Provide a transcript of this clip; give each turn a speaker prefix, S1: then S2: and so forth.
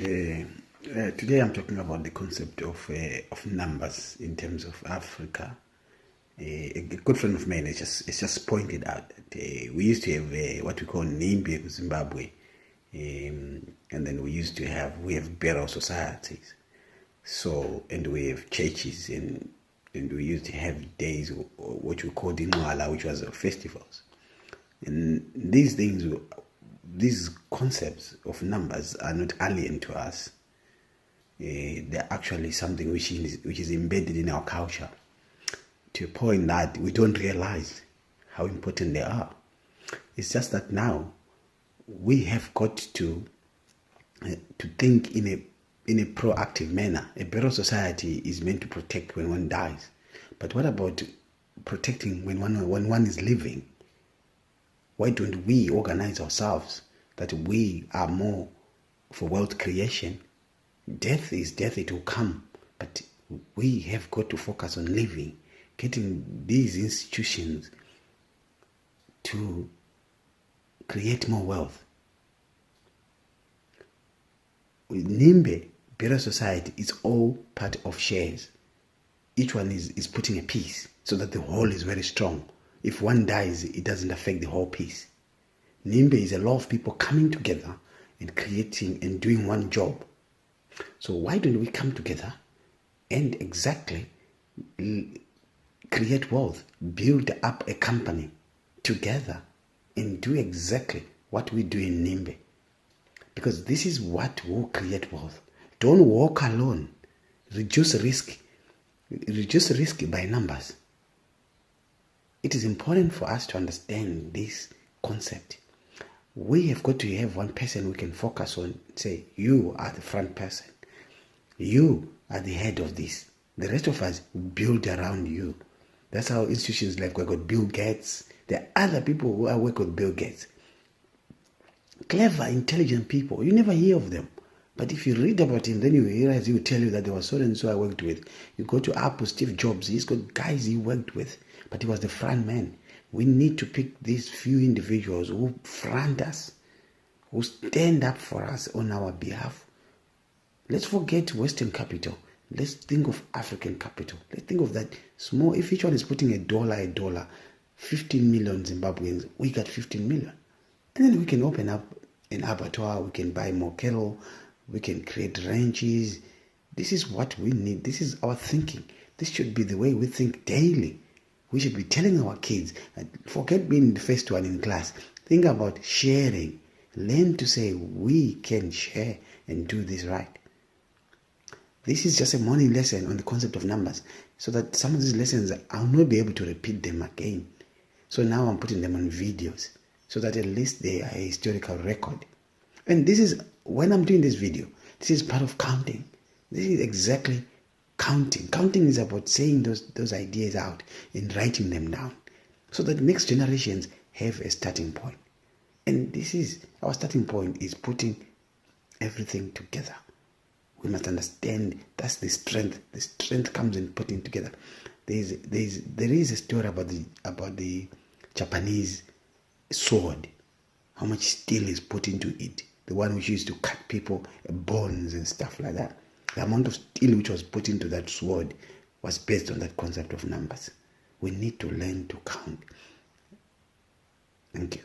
S1: Today I'm talking about the concept of numbers in terms of Africa. A good friend of mine has just pointed out that we used to have what we call Nimbe in Zimbabwe, and then we have burial societies. So, and we have churches, and we used to have days what we call Dinwala, which was festivals. And these concepts of numbers are not alien to us. They're actually something which is embedded in our culture, to a point that we don't realize how important they are. It's just that now we have got to think in a proactive manner. A burial society is meant to protect when one dies, but what about protecting when one is living? Why don't we organize ourselves that we are more for wealth creation? Death is death, it will come, but we have got to focus on living, getting these institutions to create more wealth. With Nimbe, Burial Society is all part of shares. Each one is putting a piece so that the whole is very strong. If one dies, it doesn't affect the whole piece. Nimbe is a lot of people coming together and creating and doing one job. So why don't we come together and exactly create wealth, build up a company together and do exactly what we do in Nimbe? Because this is what will create wealth. Don't walk alone. Reduce risk by numbers. It is important for us to understand this concept. We have got to have one person we can focus on. Say, you are the front person. You are the head of this. The rest of us build around you. That's how institutions like we got Bill Gates. There are other people who work with Bill Gates. Clever, intelligent people. You never hear of them. But if you read about him, then you realize he will tell you that there was so and so I worked with. You go to Apple, Steve Jobs, he's got guys he worked with, but he was the front man. We need to pick these few individuals who front us, who stand up for us on our behalf. Let's forget Western capital. Let's think of African capital. Let's think of that small. If each one is putting a dollar, 15 million Zimbabweans, we got 15 million. And then we can open up an abattoir, we can buy more cattle, we can create ranches. This is what we need. This is our thinking. This should be the way we think daily. We should be telling our kids, forget being the first one in class. Think about sharing. Learn to say, we can share and do this right. This is just a morning lesson on the concept of numbers, so that some of these lessons, I'll not be able to repeat them again. So now I'm putting them on videos, so that at least they are a historical record. And this is, when I'm doing this video, this is part of counting. This is exactly counting. Counting is about saying those ideas out and writing them down, so that next generations have a starting point. And this is, our starting point is putting everything together. We must understand that's the strength. The strength comes in putting together. There is a story about the Japanese sword, how much steel is put into it. The one which used to cut people bones and stuff like that. The amount of steel which was put into that sword was based on that concept of numbers. We need to learn to count. Thank you.